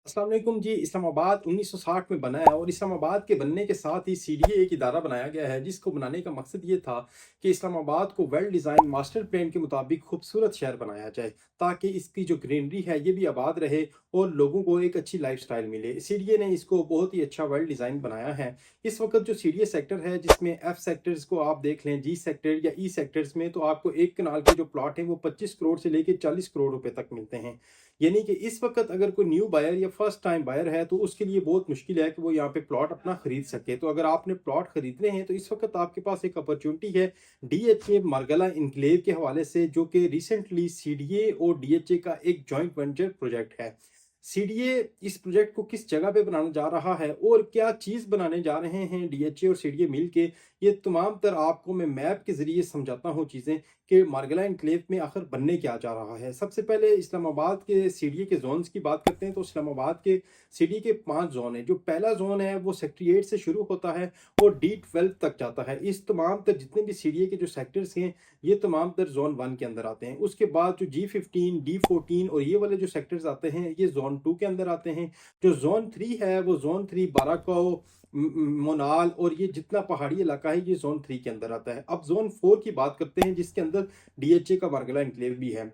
अस्सलाम वालेकुम जी। इस्लामाबाद 1960 में बना है और इस्लामाबाद के बनने के साथ ही सीडीए एक इदारा बनाया गया है जिसको बनाने का मकसद ये था कि इस्लामाबाद को वेल डिज़ाइन मास्टर प्लान के मुताबिक खूबसूरत शहर बनाया जाए ताकि इसकी जो ग्रीनरी है ये भी आबाद रहे और लोगों को एक अच्छी लाइफस्टाइल मिले। सीडीए ने इसको बहुत ही अच्छा वेल डिज़ाइन बनाया है। इस वक्त जो सीडीए सेक्टर है जिसमें एफ सेक्टर्स को आप देख लें, जी सेक्टर या ई सेक्टर्स में, तो आपको एक कनाल के जो प्लॉट हैं वो 25 करोड़ से लेकर 40 करोड़ रुपए तक मिलते हैं। यानी कि इस वक्त अगर कोई न्यू बायर या फर्स्ट टाइम बायर है तो उसके लिए बहुत मुश्किल है कि वो यहाँ पे प्लॉट अपना खरीद सके। तो अगर आपने प्लॉट खरीदने हैं तो इस वक्त आपके पास एक अपॉर्चुनिटी है डीएचए मार्गला इनक्लेव के हवाले से, जो कि रिसेंटली सीडीए और डीएचए का एक जॉइंट वेंचर प्रोजेक्ट है। सीडीए इस प्रोजेक्ट को किस जगह पे बनाने जा रहा है और क्या चीज़ बनाने जा रहे हैं डीएचए और सीडीए मिल के, ये तमाम तर आपको मैं मैप के ज़रिए समझाता हूँ चीज़ें कि मार्गला एनक्लेव में आखिर बनने क्या जा रहा है। सबसे पहले इस्लामाबाद के सीडीए के ज़ोन्स की बात करते हैं तो इस्लामाबाद के सीडीए के 5 ज़ोन हैं। जो पहला ज़ोन है वो सेक्टर 8 से शुरू होता है और डी12 तक जाता है। इस तमाम तर जितने भी सीडीए के जो सेक्टर्स हैं ये तमाम तर ज़ोन 1 के अंदर आते हैं। उसके बाद जो जी15, डी14 और ये वाले जो सेक्टर्स आते हैं ये ज़ोन 2 के अंदर आते हैं। जो ज़ोन 3 है वो ज़ोन 3 बाराकौ, मोनाल और ये जितना पहाड़ी इलाका है ये ज़ोन 3 के अंदर आता है। अब ज़ोन 4 की बात करते हैं जिसके अंदर डीएचए का मार्गला एनक्लेव भी है।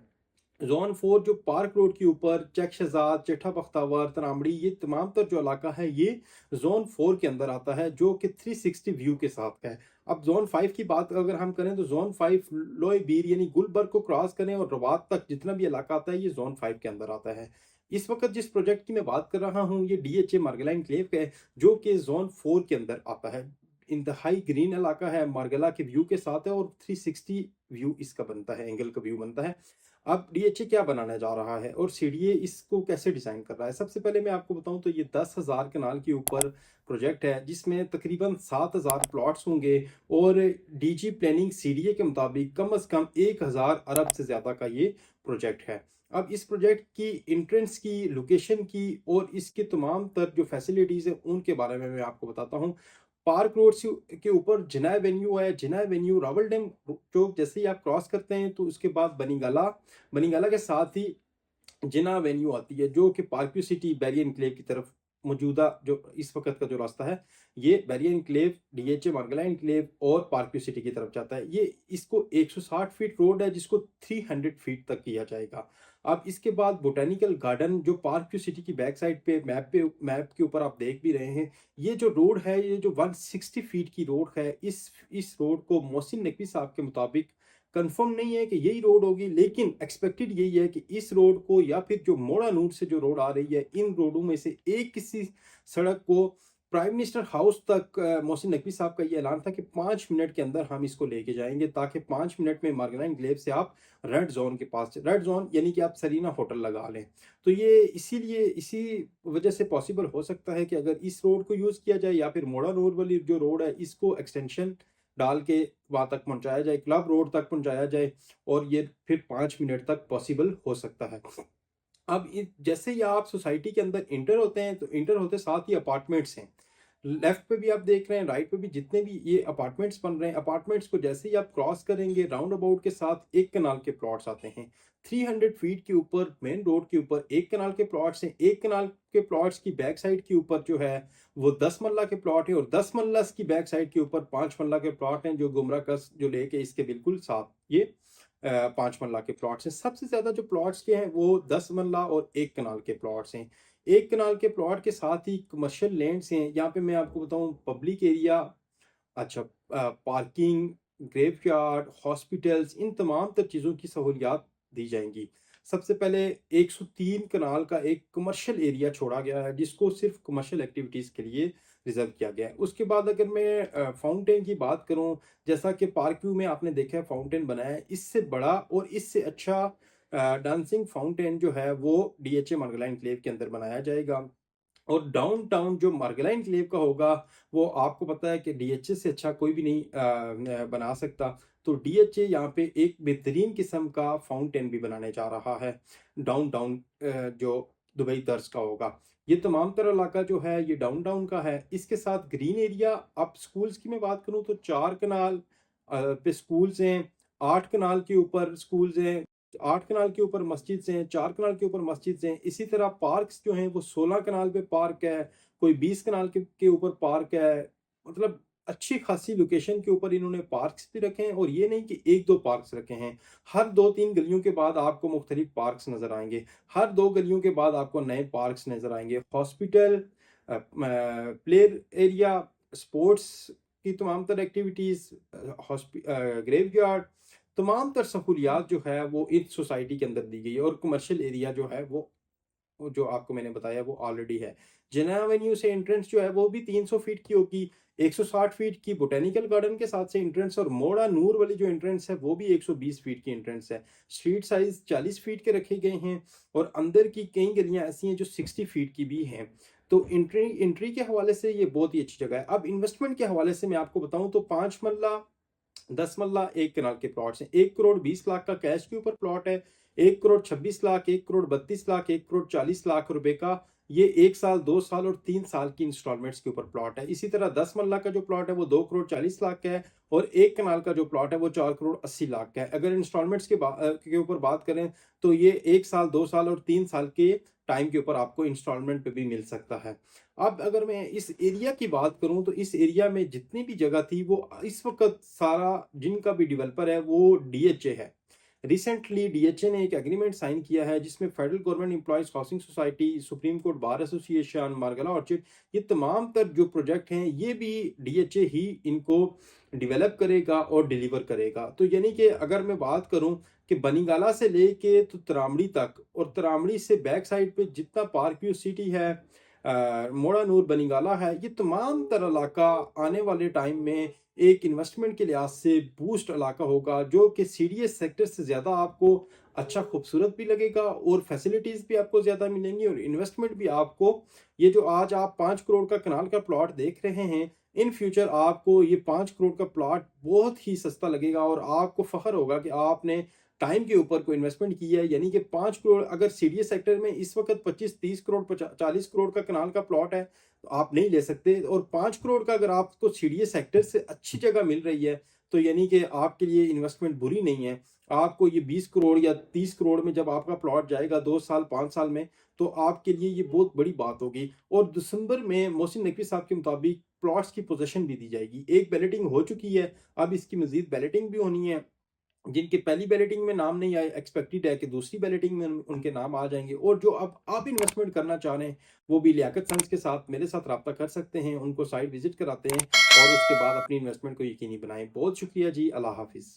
ज़ोन 4 जो पार्क रोड के ऊपर चक शहजाद, चिट्ठा बख्तावर, तरामड़ी, ये तमाम तर जो इलाका है ये ज़ोन 4 के अंदर आता है, जो कि 360 व्यू के साथ है। अब ज़ोन 5 की बात अगर हम करें तो ज़ोन 5 लोई बीर यानी गुलबर्ग को क्रॉस करें और रवात तक जितना भी इलाका आता है ये ज़ोन 5 के अंदर आता है। इस वक्त जिस प्रोजेक्ट की मैं बात कर रहा हूँ ये डीएचए मार्गला एनक्लेव का है, जो कि ज़ोन 4 के अंदर आता है। इंतहाई ग्रीन इलाका है, मार्गला के व्यू के साथ है और 360 व्यू इसका बनता है, एंगल का व्यू बनता है। अब डीएचए क्या बनाने जा रहा है और सीडीए इसको कैसे डिज़ाइन कर रहा है? सबसे पहले मैं आपको बताऊँ तो ये 10,000 कनाल के ऊपर प्रोजेक्ट है जिसमें तकरीबन 7,000 प्लॉट्स होंगे और डीजी प्लानिंग सीडीए के मुताबिक कम से कम 1,000 अरब से ज़्यादा का ये प्रोजेक्ट है। अब इस प्रोजेक्ट की एंट्रेंस की, लोकेशन की और इसके तमाम तर जो फैसिलिटीज़ हैं उनके बारे में मैं आपको बताता हूँ। पार्क रोड से के ऊपर जिना एवेन्यू है। जिना एवेन्यू रावल डैम चौक जैसे ही आप क्रॉस करते हैं तो उसके बाद बनीगाला, बनीगाला के साथ ही जिना एवेन्यू आती है, जो कि पार्कव्यू सिटी बैरियर एन्क्लेव की तरफ मौजूदा जो इस वक्त का जो रास्ता है ये बैरियर एन्क्लेव, डीएचए मार्गला एन्क्लेव और पार्कव्यू सिटी की तरफ जाता है। ये इसको 160 फीट रोड है जिसको 300 फीट तक किया जाएगा। अब इसके बाद बोटेनिकल गार्डन जो पार्कव्यू सिटी की बैक साइड पे मैप के ऊपर आप देख भी रहे हैं, ये जो रोड है ये जो 160 फीट की रोड है, इस रोड को मोहसिन नकवी साहब के मुताबिक कंफर्म नहीं है कि यही रोड होगी, लेकिन एक्सपेक्टेड यही है कि इस रोड को या फिर जो मोड़ा नूर से जो रोड आ रही है इन रोडों में से एक किसी सड़क को प्राइम मिनिस्टर हाउस तक मोहसिन नकवी साहब का ये ऐलान था कि 5 मिनट के अंदर हम इसको लेके जाएंगे ताकि 5 मिनट में मार्गला एनक्लेव से आप रेड जोन के पास, रेड जोन यानी कि आप सरीना होटल लगा लें। तो ये इसीलिए इसी वजह से पॉसिबल हो सकता है कि अगर इस रोड को यूज़ किया जाए या फिर मोड़ा रोड वाली जो रोड है इसको एक्सटेंशन डाल के वहाँ तक पहुँचाया जाए, क्लब रोड तक पहुँचाया जाए और ये फिर 5 मिनट तक पॉसिबल हो सकता है। अब जैसे ही आप सोसाइटी के अंदर इंटर होते हैं तो इंटर होते साथ ही अपार्टमेंट्स हैं। लेफ्ट पे भी आप देख रहे हैं, राइट पे भी जितने भी ये अपार्टमेंट्स बन रहे हैं, अपार्टमेंट्स को जैसे ही आप क्रॉस करेंगे राउंड अबाउट के साथ एक कनाल के प्लॉट्स आते हैं। 300 फीट के ऊपर मेन रोड के ऊपर एक कनाल के प्लॉट्स हैं। एक कनाल के प्लॉट्स की बैक साइड के ऊपर जो है वो 10 मरला के प्लॉट है और 10 मरला की बैक साइड के ऊपर 5 मरला के प्लॉट हैं, जो गुमरा कस जो लेके इसके बिल्कुल साथ ये 5 मरला के प्लॉट्स हैं। सबसे ज़्यादा जो प्लॉट्स के हैं वो 10 मरला और 1 कनाल के प्लॉट्स हैं। 1 कनाल के प्लॉट के साथ ही कमर्शियल लैंड्स हैं। यहाँ पे मैं आपको बताऊँ पब्लिक एरिया, अच्छा पार्किंग, ग्रेवयार्ड, हॉस्पिटल्स, इन तमाम तर चीज़ों की सहूलियात दी जाएँगी। सबसे पहले 103 कनाल का एक कमर्शियल एरिया छोड़ा गया है जिसको सिर्फ़ कमर्शियल एक्टिविटीज़ के लिए रिज़र्व किया गया है। उसके बाद अगर मैं फाउंटेन की बात करूँ, जैसा कि पार्क व्यू में आपने देखा है फाउंटेन बना है, इससे बड़ा और इससे अच्छा डांसिंग फाउंटेन जो है वो डीएचए मार्गला एनक्लेव के अंदर बनाया जाएगा। और डाउनटाउन जो मार्गला एनक्लेव का होगा वो आपको पता है कि डीएचए से अच्छा कोई भी नहीं बना सकता। तो डीएचए यहाँ पे एक बेहतरीन किस्म का फाउंटेन भी बनाने जा रहा है डाउनटाउन, जो दुबई तर्ज का होगा। ये तमाम तरह इलाका जो है ये डाउनटाउन का है। इसके साथ ग्रीन एरिया, अब स्कूल्स की मैं बात करूँ तो 4 कनाल पे स्कूल्स हैं, 8 कनाल के ऊपर स्कूल्स हैं, 8 कनाल के ऊपर मस्जिद हैं, 4 कनाल के ऊपर मस्जिद हैं। इसी तरह पार्क्स जो हैं वो 16 कनाल पे पार्क है, कोई 20 कनाल के ऊपर पार्क है। मतलब अच्छी खासी लोकेशन के ऊपर इन्होंने पार्क्स भी रखे हैं, और ये नहीं कि 1-2 पार्क्स रखे हैं। हर 2-3 गलियों के बाद आपको मुख्तलिफ पार्क्स नज़र आएँगे। हर 2 गलियों के बाद आपको नए पार्क्स नज़र आएँगे। हॉस्पिटल, प्ले एरिया, स्पोर्ट्स की तमाम तर एक्टिविटीज़, ग्रेवयार्ड, तमाम तर सहूलियात जो है वो इस सोसाइटी के अंदर दी गई है, और कमर्शियल एरिया जो है वो जो आपको मैंने बताया वो ऑलरेडी है। जिन्ना एवेन्यू से एंट्रेंस जो है वो भी 300 फीट की होगी, 160 फीट की बोटेनिकल गार्डन के साथ से एंट्रेंस, और मोड़ा नूर वाली जो एंट्रेंस है वो भी 120 फीट की एंट्रेंस है। स्ट्रीट साइज 40 फीट के रखे गए हैं, और अंदर की कई गलियां ऐसी हैं जो 60 फीट की भी हैं। तो एंट्री एंट्री के हवाले से ये बहुत ही अच्छी जगह है। अब इन्वेस्टमेंट के हवाले से मैं आपको बताऊं तो 5 मरला 10 मरला 1 कनाल के प्लॉट्स हैं। 1 करोड़ 20 लाख का कैश के ऊपर प्लॉट है। 1 करोड़ 26 लाख, 1 करोड़ 32 लाख, 1 करोड़ 40 लाख रुपए का ये 1 साल, 2 साल और 3 साल की इंस्टॉलमेंट्स के ऊपर प्लॉट है। इसी तरह 10 मरला का जो प्लॉट है वो 2 करोड़ 40 लाख का है, और 1 कनाल का जो प्लॉट है वो 4 करोड़ 80 लाख का है। अगर इंस्टॉलमेंट्स के ऊपर बात करें तो ये 1 साल, 2 साल और 3 साल के टाइम के ऊपर आपको इंस्टॉलमेंट पे भी मिल सकता है। अब अगर मैं इस एरिया की बात करूं तो इस एरिया में जितनी भी जगह थी वो इस वक्त सारा जिनका भी डेवलपर है वो डीएचए है। रिसेंटली डीएचए ने एक एग्रीमेंट साइन किया है जिसमें federal government employees housing society, supreme court bar association, मार्गला ऑर्चिड, ये तमाम तर जो प्रोजेक्ट हैं ये भी डीएचए ही इनको डेवलप करेगा और डिलीवर करेगा। तो यानी कि अगर मैं बात करूं कि बनीगाला से लेके तो तरामड़ी तक, और तरामड़ी से बैक साइड पे जितना पार्क व्यू सिटी है, मोड़ा नूर बनीगाला है, ये तमाम तर इलाका आने वाले टाइम में एक इन्वेस्टमेंट के लिहाज से बूस्ट इलाका होगा, जो कि सीडीएस सेक्टर से ज़्यादा आपको अच्छा खूबसूरत भी लगेगा, और फैसिलिटीज़ भी आपको ज़्यादा मिलेंगी, और इन्वेस्टमेंट भी आपको, ये जो आज आप 5 करोड़ का कनाल का प्लॉट देख रहे हैं, इन फ्यूचर आपको ये 5 करोड़ का प्लॉट बहुत ही सस्ता लगेगा, और आपको फ़ख्र होगा कि आपने टाइम के ऊपर कोई इन्वेस्टमेंट किया है। यानी कि 5 करोड़ अगर सीडीएस सेक्टर में इस वक्त 25-30 करोड़ 40 करोड़ का कनाल का प्लॉट है तो आप नहीं ले सकते, और 5 करोड़ का अगर आपको सीडीएस सेक्टर से अच्छी जगह मिल रही है तो यानी कि आपके लिए इन्वेस्टमेंट बुरी नहीं है। आपको ये 20 करोड़ या 30 करोड़ में जब आपका प्लॉट जाएगा 2 साल 5 साल में, तो आपके लिए ये बहुत बड़ी बात होगी। और दिसंबर में मोहसिन नकवी साहब के मुताबिक प्लॉट्स की पोजीशन भी दी जाएगी। एक बैलेटिंग हो चुकी है, अब इसकी मजीद बैलेटिंग भी होनी है। जिनके पहली बैलेटिंग में नाम नहीं आए, एक्सपेक्टेड है कि दूसरी बैलेटिंग में उनके नाम आ जाएंगे। और जो अब आप इन्वेस्टमेंट करना चाह रहे हैं वो भी लियाकत सन्स के साथ मेरे साथ रब्ता कर सकते हैं, उनको साइट विजिट कराते हैं और उसके बाद अपनी इन्वेस्टमेंट को यकीनी बनाएं। बहुत शुक्रिया जी, अल्लाह हाफिज़।